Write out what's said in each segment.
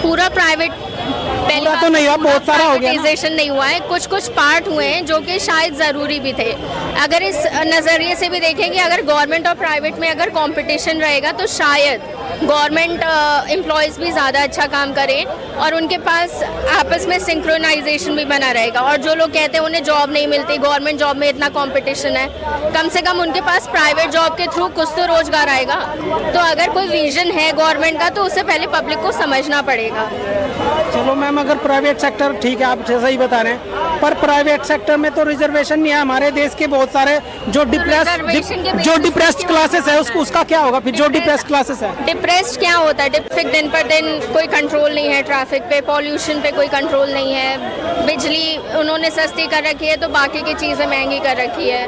पूरा प्राइवेट पूरा तो नहीं हुआ, बहुत सारा हो गया ना। प्राइवेटाइजेशन नहीं हुआ है, कुछ कुछ पार्ट हुए हैं जो कि शायद ज़रूरी भी थे। अगर इस नज़रिए से भी देखें कि अगर गवर्नमेंट और प्राइवेट में अगर कंपटीशन रहेगा तो शायद गवर्नमेंट एम्प्लॉयज़ भी ज़्यादा अच्छा काम करें और उनके पास आपस में सिंक्रोनाइजेशन भी बना रहेगा। और जो लोग कहते हैं उन्हें जॉब नहीं मिलती, गवर्नमेंट जॉब में इतना कंपटीशन है, कम से कम उनके पास प्राइवेट जॉब के थ्रू कुछ तो रोज़गार आएगा। तो अगर कोई विजन है गवर्नमेंट का तो उससे पहले पब्लिक को समझना पड़ेगा। चलो मैम, अगर प्राइवेट सेक्टर ठीक है, आप सही बता रहे हैं, पर प्राइवेट सेक्टर में तो रिजर्वेशन नहीं है। हमारे देश के बहुत सारे जो डिप्रेस्ड क्लासेस है उसका क्या होगा फिर? जो डिप्रेस्ड क्लासेस है, डिप्रेस्ड क्या होता है? ट्रैफिक दिन पर दिन कोई कंट्रोल नहीं है, ट्रैफिक पे, पॉल्यूशन पे कोई कंट्रोल नहीं है, बिजली उन्होंने सस्ती कर रखी है तो बाकी की चीज़ें महंगी कर रखी है।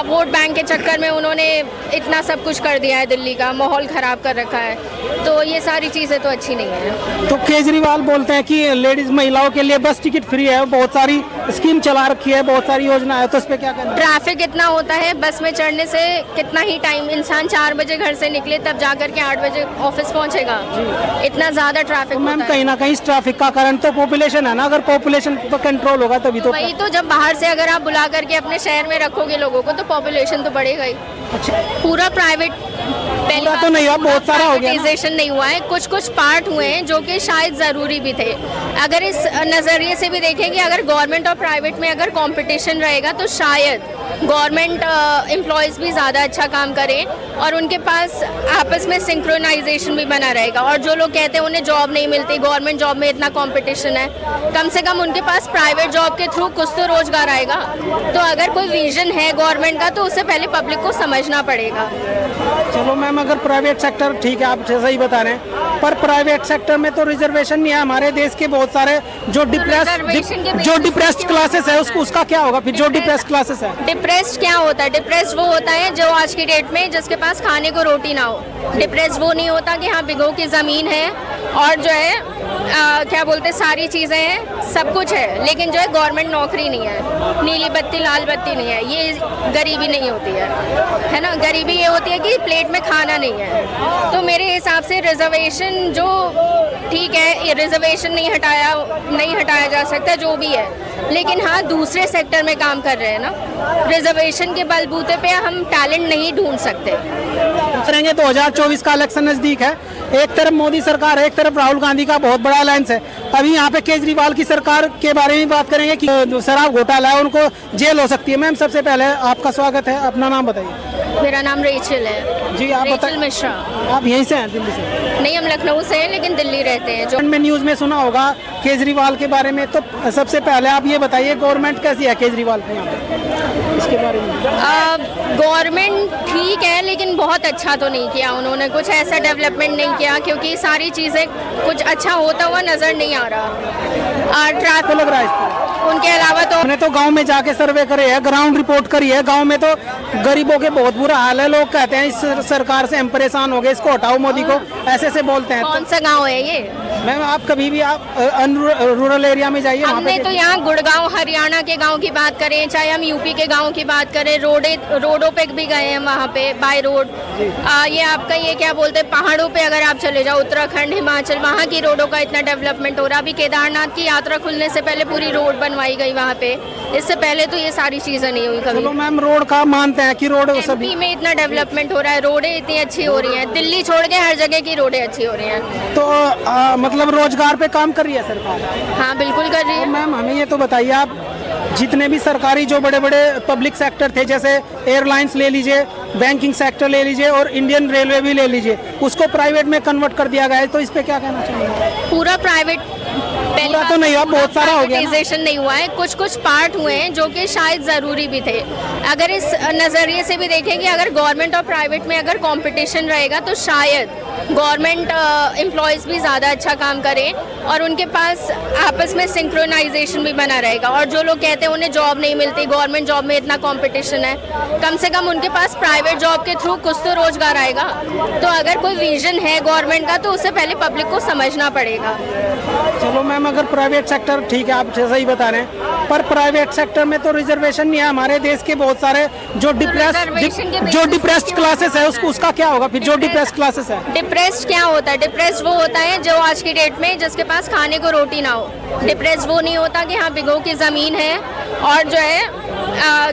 वोट बैंक के चक्कर में उन्होंने इतना सब कुछ कर दिया है, दिल्ली का माहौल ख़राब कर रखा है, तो ये सारी चीज़ें तो अच्छी नहीं है। तो केजरीवाल बोलते हैं कि लेडीज महिलाओं के लिए बस टिकट फ्री है, बहुत सारी स्कीम चला रखी है, बहुत सारी योजना है, तो इस पे क्या कहना है? ट्रैफिक इतना होता है, बस में चढ़ने से कितना ही टाइम, इंसान 4 बजे घर से निकले तब जाकर के 8 बजे ऑफिस पहुंचेगा, इतना ज़्यादा ट्रैफिक तो मैम होता है। कहीं ना कहीं इस ट्रैफिक का कारण तो पॉपुलेशन है ना, अगर पॉपुलेशन पर कंट्रोल होगा तभी तो। वही तो, जब बाहर से अगर आप बुला करके अपने शहर में रखोगे लोगों को तो पॉपुलेशन तो बढ़ेगा ही। पूरा प्राइवेट पूरा तो नहीं हुआ, बहुत सारा हो गया ना। प्राइवेटाइजेशन नहीं हुआ है, कुछ कुछ पार्ट हुए हैं जो कि शायद ज़रूरी भी थे। अगर इस नज़रिए से भी देखें कि अगर गवर्नमेंट और प्राइवेट में अगर कंपटीशन रहेगा तो शायद गवर्नमेंट एम्प्लॉयज़ भी ज़्यादा अच्छा काम करें और उनके पास आपस में सिंक्रोनाइजेशन भी बना रहेगा। और जो लोग कहते हैं उन्हें जॉब नहीं मिलती, गवर्नमेंट जॉब में इतना कंपटीशन है, कम से कम उनके पास प्राइवेट जॉब के थ्रू कुछ तो रोज़गार आएगा। तो अगर कोई विजन है गवर्नमेंट का तो उससे पहले पब्लिक को समझना पड़ेगा। चलो मैम, अगर प्राइवेट सेक्टर ठीक है, आप सही बता रहे हैं, पर प्राइवेट सेक्टर में तो रिजर्वेशन नहीं है। हमारे देश के बहुत सारे जो डिप्रेस्ड क्लासेस है उसका क्या होगा फिर? जो डिप्रेस्ड क्लासेस है, डिप्रेस्ड क्या होता है? डिप्रेस्ड वो होता है जो आज की डेट में जिसके पास खाने को रोटी ना हो। डिप्रेस्ड वो नहीं होता कि हाँ बिगो की ज़मीन है और जो है क्या बोलते सारी चीज़ें हैं, सब कुछ है, लेकिन जो है गवर्नमेंट नौकरी नहीं है, नीली बत्ती लाल बत्ती नहीं है, ये गरीबी नहीं होती है ना। गरीबी ये होती है कि प्लेट में खाना नहीं है। तो मेरे हिसाब से रिजर्वेशन जो ठीक है, ये रिजर्वेशन नहीं हटाया जा सकता, जो भी है, लेकिन हाँ दूसरे सेक्टर में काम कर रहे हैं ना। रिजर्वेशन के बलबूते पे हम टैलेंट नहीं ढूंढ सकते। करेंगे 2024 का इलेक्शन नजदीक है, एक तरफ मोदी सरकार है, एक तरफ राहुल गांधी का बहुत बड़ा अलायंस है। अभी यहाँ पे केजरीवाल की सरकार के बारे में बात करेंगे कि शराब घोटाला है, उनको जेल हो सकती है। मैम सबसे पहले आपका स्वागत है, अपना नाम बताइए। मेरा नाम रेचल है। जी आप रेचल मिश्रा। आप यहीं से हैं, दिल्ली से? नहीं, हम लखनऊ से हैं लेकिन दिल्ली रहते हैं। जो में न्यूज़ में सुना होगा केजरीवाल के बारे में, तो सबसे पहले आप ये बताइए गवर्नमेंट कैसी है केजरीवाल की यहाँ पे, इसके बारे में। गवर्नमेंट ठीक है लेकिन बहुत अच्छा तो नहीं किया उन्होंने, कुछ ऐसा डेवलपमेंट नहीं किया, क्योंकि सारी चीज़ें कुछ अच्छा होता हुआ नज़र नहीं आ रहा। ट्रैफिक लग रहा है इसको। उनके अलावा तो हमने तो गांव में जाके सर्वे करे है, ग्राउंड रिपोर्ट करी है, गांव में तो गरीबों के बहुत बुरा हाल है। लोग कहते हैं इस सरकार से हम परेशान हो गए, इसको हटाओ मोदी को, ऐसे बोलते हैं। कौन सा गांव है ये? मैम आप कभी भी आप रूरल एरिया में जाइए, हमने तो यहाँ गुड़गांव हरियाणा के गांव की बात करें, चाहे हम यूपी के गांव की बात करें, रोडों पे भी गए हैं वहाँ पे बाय रोड। ये आपका ये क्या बोलते हैं, पहाड़ों पे अगर आप चले जाओ, उत्तराखंड हिमाचल, वहाँ की रोडों का इतना डेवलपमेंट हो रहा। अभी केदारनाथ की यात्रा खुलने से पहले पूरी रोड बनवाई गई वहाँ पे, इससे पहले तो ये सारी चीजें नहीं हुई कभी। चलो मैम, रोड का मानते हैं कि रोड सभी में इतना डेवलपमेंट हो रहा है, रोडें इतनी अच्छी हो रही हैं, दिल्ली छोड़ के हर जगह की रोडें अच्छी हो रही हैं। तो मतलब रोजगार पे काम कर रही है सरकार? हाँ बिल्कुल कर रही है। तो मैम हमें ये तो बताइए, आप जितने भी सरकारी जो बड़े बड़े पब्लिक सेक्टर थे, जैसे एयरलाइंस ले लीजिए, बैंकिंग सेक्टर ले लीजिए और इंडियन रेलवे भी ले लीजिए, उसको प्राइवेट में कन्वर्ट कर दिया गया है, तो इस पे क्या कहना चाहिए? पूरा प्राइवेट पूरा तो नहीं हुआ, बहुत सारा हो गया ना। प्राइवेटाइजेशन नहीं हुआ है, कुछ कुछ पार्ट हुए हैं जो कि शायद ज़रूरी भी थे। अगर इस नज़रिए से भी देखें कि अगर गवर्नमेंट और प्राइवेट में अगर कंपटीशन रहेगा तो शायद गवर्नमेंट एम्प्लॉयज़ भी ज़्यादा अच्छा काम करें और उनके पास आपस में सिंक्रोनाइजेशन भी बना रहेगा। और जो लोग कहते हैं उन्हें जॉब नहीं मिलती, गवर्नमेंट जॉब में इतना कंपटीशन है, कम से कम उनके पास प्राइवेट जॉब के थ्रू कुछ तो रोज़गार आएगा। तो अगर कोई विजन है गवर्नमेंट का तो उससे पहले पब्लिक को समझना पड़ेगा। चलो मैम, अगर प्राइवेट सेक्टर ठीक है, आप सही बता रहे हैं, पर प्राइवेट सेक्टर में तो रिजर्वेशन नहीं है। हमारे देश के बहुत सारे जो डिप्रेस्ड क्लासेस है उसका क्या होगा फिर? जो डिप्रेस्ड क्लासेस है, डिप्रेस्ड क्या होता है? डिप्रेस्ड वो होता है जो आज की डेट में जिसके पास खाने को रोटी ना हो। डिप्रेस्ड वो नहीं होता कि हाँ बिगो की ज़मीन है और जो है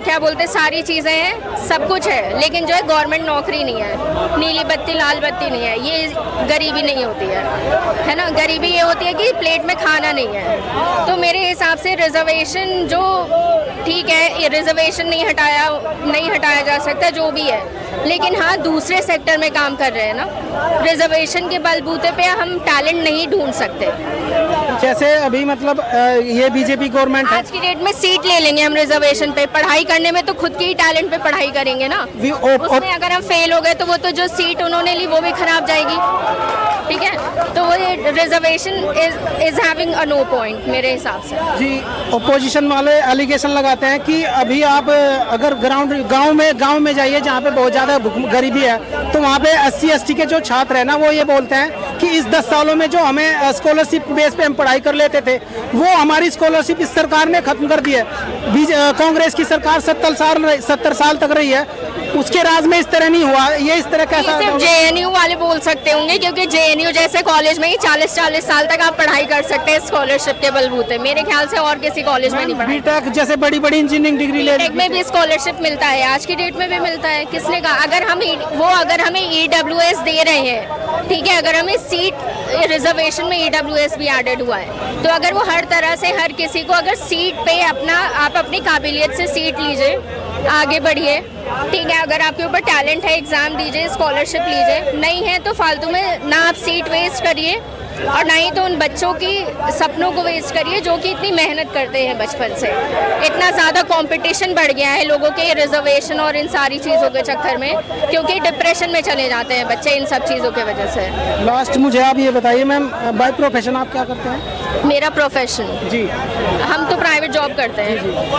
क्या बोलते सारी चीज़ें हैं, सब कुछ है, लेकिन जो है गवर्नमेंट नौकरी नहीं है, नीली बत्ती लाल बत्ती नहीं है। ये गरीबी नहीं होती है ना। गरीबी ये होती है कि प्लेट में खाना नहीं है। तो मेरे हिसाब से रिजर्वेशन जो ठीक है, ये रिजर्वेशन नहीं हटाया जा सकता, जो भी है, लेकिन हाँ दूसरे सेक्टर में काम कर रहे हैं ना। रिजर्वेशन के बलबूते पे हम टैलेंट नहीं ढूंढ सकते। जैसे अभी मतलब ये बीजेपी गवर्नमेंट है, आज की डेट में सीट ले लेंगे हम रिजर्वेशन पे, पढ़ाई करने में तो खुद के ही टैलेंट पे पढ़ाई करेंगे ना। उसमें अगर हम फेल हो गए तो वो तो जो सीट उन्होंने ली वो भी खराब जाएगी, ठीक है। तो वो reservation is having a no point मेरे हिसाब से। जी, ओपोजिशन वाले एलिगेशन लगाते हैं कि अभी आप अगर गांव में जाइए जहां पे बहुत ज़्यादा गरीबी है, तो वहां पे SC/ST के जो छात्र हैं ना, वो ये बोलते हैं कि इस 10 सालों में जो हमें स्कॉलरशिप बेस पे हम पढ़ाई कर लेते थे, वो हमारी स्कॉलरशिप इस सरकार ने खत्म कर दी है। कांग्रेस की सरकार 70 साल तक रही है, उसके राज में इस तरह नहीं हुआ। ये इस तरह कैसा? सिर्फ JNU वाले बोल सकते होंगे, क्योंकि JNU जैसे कॉलेज में ही 40-40 साल तक आप पढ़ाई कर सकते हैं स्कॉलरशिप के बलबूते। मेरे ख्याल से और किसी कॉलेज में नहीं पढ़ाई। बीटेक जैसे बड़ी इंजीनियरिंग डिग्री ले, बीटेक में भी स्कॉलरशिप मिलता है, आज की डेट में भी मिलता है। किसने कहा? अगर हमें EWS दे रहे हैं, ठीक है, अगर हमें सीट रिजर्वेशन में EWS भी एडेड हुआ है, तो अगर वो हर तरह से हर किसी को अगर सीट पे आप अपनी काबिलियत से सीट लीजिए, आगे बढ़िए, ठीक है। अगर आपके ऊपर टैलेंट है, एग्जाम दीजिए, स्कॉलरशिप लीजिए, नहीं है तो फालतू में ना आप सीट वेस्ट करिए और ना ही तो उन बच्चों की सपनों को वेस्ट करिए जो कि इतनी मेहनत करते हैं बचपन से। इतना ज़्यादा कंपटीशन बढ़ गया है लोगों के रिजर्वेशन और इन सारी चीज़ों के चक्कर में, क्योंकि डिप्रेशन में चले जाते हैं बच्चे इन सब चीज़ों की वजह से। लास्ट मुझे आप ये बताइए मैम, बाय प्रोफेशन आप क्या करते हैं? मेरा प्रोफेशन जी, हम तो प्राइवेट जॉब करते हैं।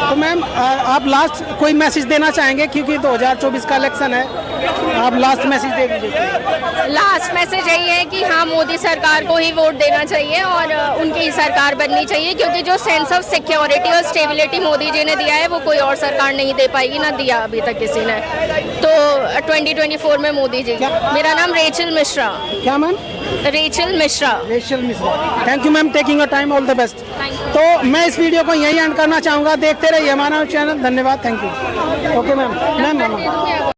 तो मैम आप लास्ट कोई मैसेज देना चाहेंगे, क्योंकि 2024 का इलेक्शन है, आप लास्ट मैसेज दे दीजिए। लास्ट मैसेज यही है कि हाँ मोदी सरकार को ही वोट देना चाहिए और उनकी ही सरकार बननी चाहिए, क्योंकि जो सेंस ऑफ सिक्योरिटी और स्टेबिलिटी मोदी जी ने दिया है वो कोई और सरकार नहीं दे पाएगी, ना दिया अभी तक किसी ने। तो 2024 में मोदी जी। मेरा नाम रेचल मिश्रा। क्या ma'am? Rachel Mishra. Thank you ma'am, taking your time, all the best. तो मैं इस वीडियो को यहीं एंड करना चाहूँगा। देखते रहिए हमारा चैनल। धन्यवाद, थैंक यू। Okay ma'am.